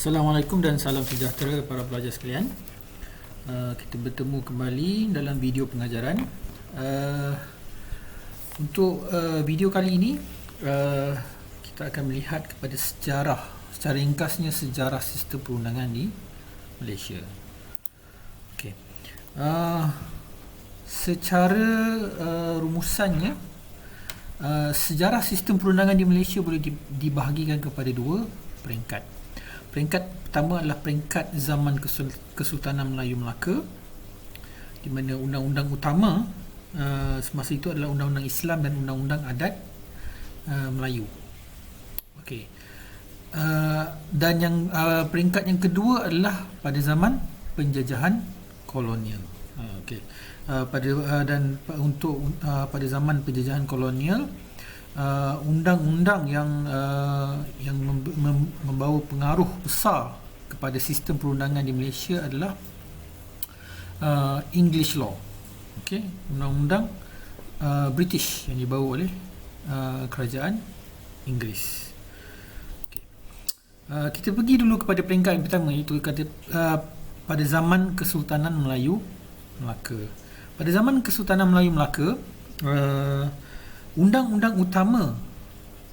Assalamualaikum dan salam sejahtera para pelajar sekalian. Kita bertemu kembali dalam video pengajaran. Untuk video kali ini, kita akan melihat kepada sejarah, secara ringkasnya sejarah sistem perundangan di Malaysia. Okey. Secara rumusannya, sejarah sistem perundangan di Malaysia boleh dibahagikan kepada dua peringkat. Peringkat pertama adalah peringkat zaman Kesultanan Melayu Melaka, di mana undang-undang utama semasa itu adalah undang-undang Islam dan undang-undang adat Melayu. Okey. Dan yang peringkat yang kedua adalah pada zaman penjajahan kolonial. Okey. Pada zaman penjajahan kolonial, undang-undang yang membawa pengaruh besar kepada sistem perundangan di Malaysia adalah English law. Okey, undang-undang British yang dibawa oleh kerajaan Inggeris. Okay. Kita pergi dulu kepada peringkat yang pertama, iaitu pada zaman Kesultanan Melayu Melaka. Pada zaman Kesultanan Melayu Melaka, undang-undang utama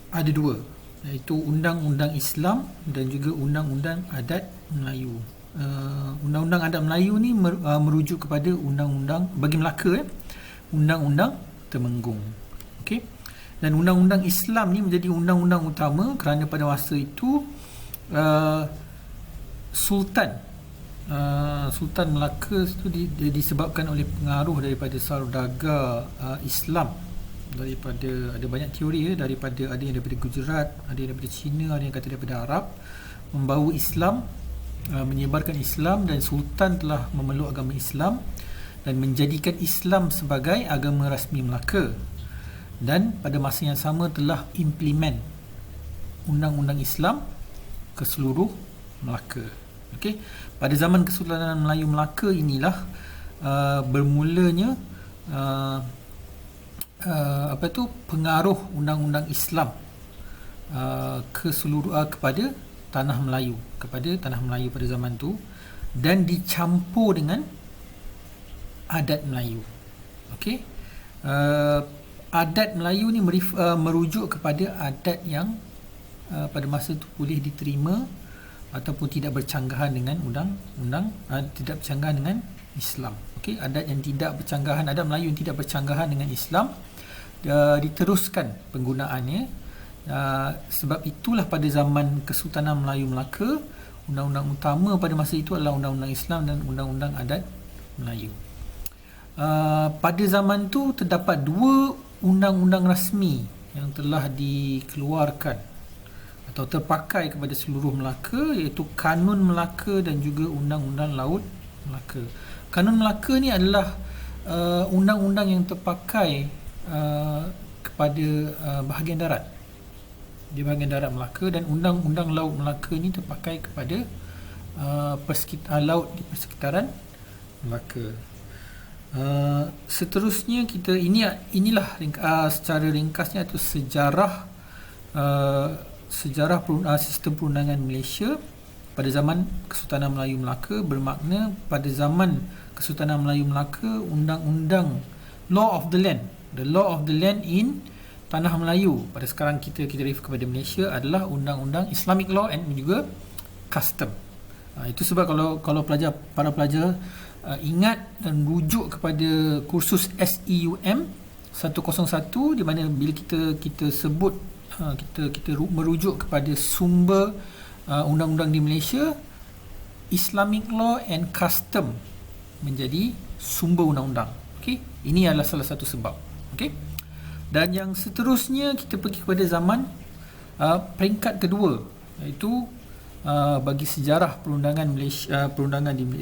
ada dua, iaitu Undang-Undang Islam dan juga Undang-Undang Adat Melayu. Undang-Undang Adat Melayu ni merujuk kepada undang-undang bagi Melaka, Undang-Undang Temenggung. Okey. Dan Undang-Undang Islam ni menjadi undang-undang utama kerana pada masa itu Sultan Melaka itu disebabkan oleh pengaruh daripada saudagar Islam, daripada ada banyak teori daripada ada yang daripada Gujarat, ada yang daripada Cina, ada yang kata daripada Arab, membawa Islam, menyebarkan Islam, dan Sultan telah memeluk agama Islam dan menjadikan Islam sebagai agama rasmi Melaka, dan pada masa yang sama telah implement undang-undang Islam ke seluruh Melaka. Okey, pada zaman Kesultanan Melayu Melaka inilah bermulanya pengaruh undang-undang Islam ke seluruh kepada tanah Melayu pada zaman tu, dan dicampur dengan adat Melayu. Okey, adat Melayu ni merujuk kepada adat yang pada masa tu boleh diterima ataupun tidak bercanggahan dengan tidak bercanggahan dengan Islam. Okey, adat yang tidak bercanggahan, adat Melayu yang tidak bercanggahan dengan Islam diteruskan penggunaannya. Sebab itulah pada zaman Kesultanan Melayu Melaka, undang-undang utama pada masa itu adalah undang-undang Islam dan undang-undang adat Melayu. Pada zaman tu terdapat dua undang-undang rasmi yang telah dikeluarkan atau terpakai kepada seluruh Melaka, iaitu Kanun Melaka dan juga Undang-Undang Laut Melaka. Kanun Melaka ni adalah undang-undang yang terpakai kepada bahagian darat, di bahagian darat Melaka, dan Undang-Undang Laut Melaka ni terpakai kepada laut di persekitaran Melaka. Seterusnya inilah secara ringkasnya itu sejarah sistem perundangan Malaysia pada zaman Kesultanan Melayu Melaka. Bermakna pada zaman Kesultanan Melayu Melaka, undang-undang law of the land in tanah Melayu pada sekarang kita refer kepada Malaysia adalah undang-undang Islamic law and juga custom. Itu sebab kalau para pelajar ingat dan rujuk kepada kursus SEUM 101, di mana bila kita sebut kita merujuk kepada sumber undang-undang di Malaysia, Islamic law and custom menjadi sumber undang-undang. Okey, ini adalah salah satu sebab. Okey, dan yang seterusnya kita pergi kepada zaman peringkat kedua, iaitu bagi sejarah perundangan Malaysia,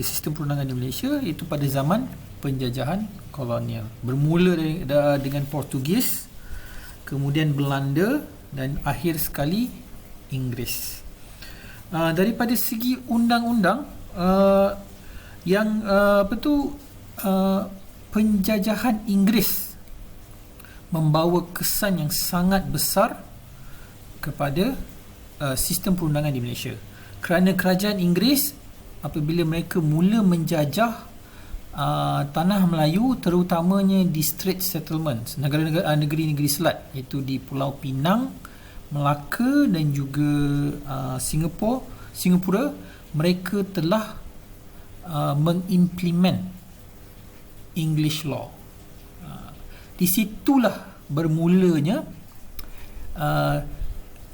sistem perundangan di Malaysia, iaitu pada zaman penjajahan kolonial. Bermula dengan Portugis, kemudian Belanda, dan akhir sekali Inggeris. Daripada segi undang-undang penjajahan Inggeris membawa kesan yang sangat besar kepada sistem perundangan di Malaysia. kerana kerajaan Inggeris apabila mereka mula menjajah tanah Melayu, terutamanya di Strait Settlements, negeri-negeri selat, iaitu di Pulau Pinang, Melaka dan juga Singapura, mereka telah mengimplement English law. Di situlah bermulanya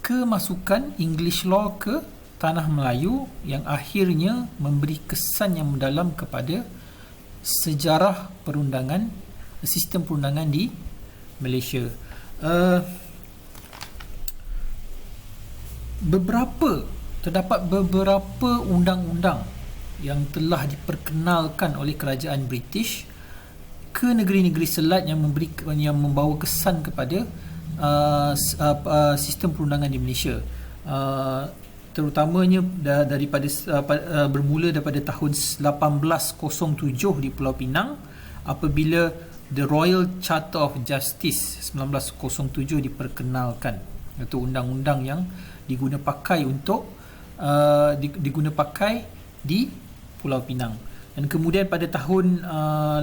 kemasukan English law ke tanah Melayu, yang akhirnya memberi kesan yang mendalam kepada sejarah perundangan, sistem perundangan di Malaysia. Terdapat beberapa undang-undang yang telah diperkenalkan oleh kerajaan British ke negeri-negeri selat yang membawa kesan kepada sistem perundangan di Malaysia. Terutamanya bermula daripada tahun 1807 di Pulau Pinang, apabila The Royal Charter of Justice 1907 diperkenalkan. Itu undang-undang yang diguna pakai di Pulau Pinang. Dan kemudian pada tahun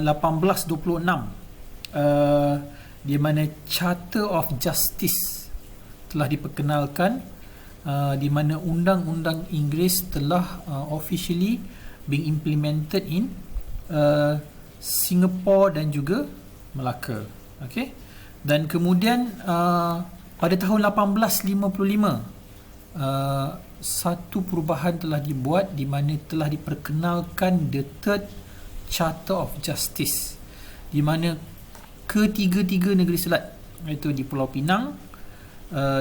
1826 di mana Charter of Justice telah diperkenalkan, di mana undang-undang Inggeris telah officially being implemented in Singapore dan juga Melaka. Okay? Dan kemudian pada tahun 1855 satu perubahan telah dibuat, di mana telah diperkenalkan the Third Charter of Justice, di mana ketiga-tiga negeri selat, iaitu di Pulau Pinang,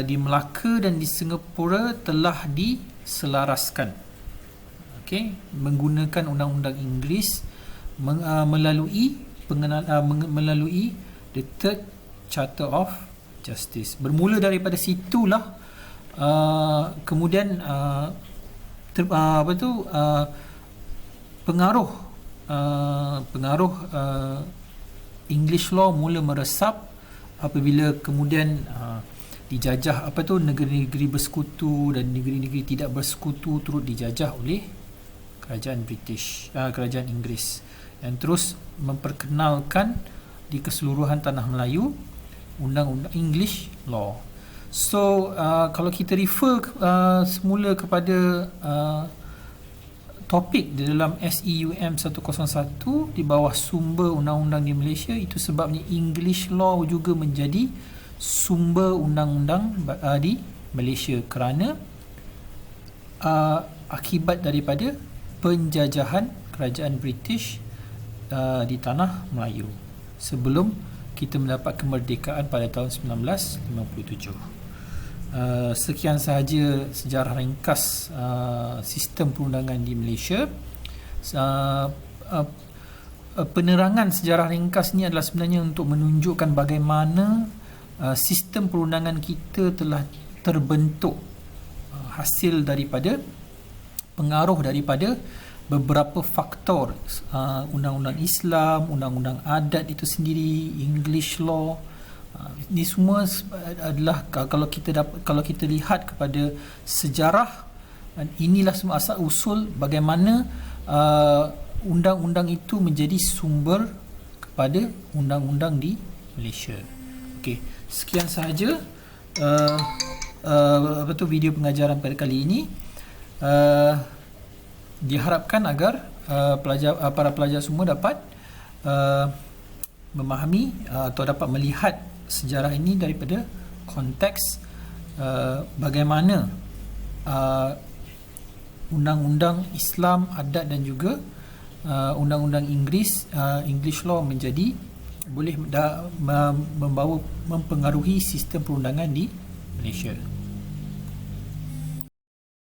di Melaka dan di Singapura, telah diselaraskan, menggunakan undang-undang Inggeris melalui the Third Charter of Justice. Bermula daripada situlah kemudian pengaruh English law mula meresap apabila kemudian dijajah negeri-negeri bersekutu dan negeri-negeri tidak bersekutu turut dijajah oleh kerajaan British, kerajaan Inggeris, yang terus memperkenalkan di keseluruhan tanah Melayu undang-undang English law. So kalau kita refer semula kepada topik di dalam SEUM 101 di bawah sumber undang-undang di Malaysia, itu sebabnya English law juga menjadi sumber undang-undang di Malaysia, kerana akibat daripada penjajahan kerajaan British di tanah Melayu sebelum kita mendapat kemerdekaan pada tahun 1957. Sekian sahaja sejarah ringkas sistem perundangan di Malaysia. Penerangan sejarah ringkas ni adalah sebenarnya untuk menunjukkan bagaimana sistem perundangan kita telah terbentuk hasil daripada pengaruh daripada beberapa faktor, undang-undang Islam, undang-undang adat itu sendiri, English law. Ini semua adalah, kalau kita lihat kepada sejarah, inilah semua asal usul bagaimana undang-undang itu menjadi sumber kepada undang-undang di Malaysia. Okey, sekian sahaja video pengajaran pada kali ini. Diharapkan agar para pelajar semua dapat memahami atau dapat melihat sejarah ini daripada konteks bagaimana undang-undang Islam, adat dan juga undang-undang Inggeris, English law boleh mempengaruhi sistem perundangan di Malaysia.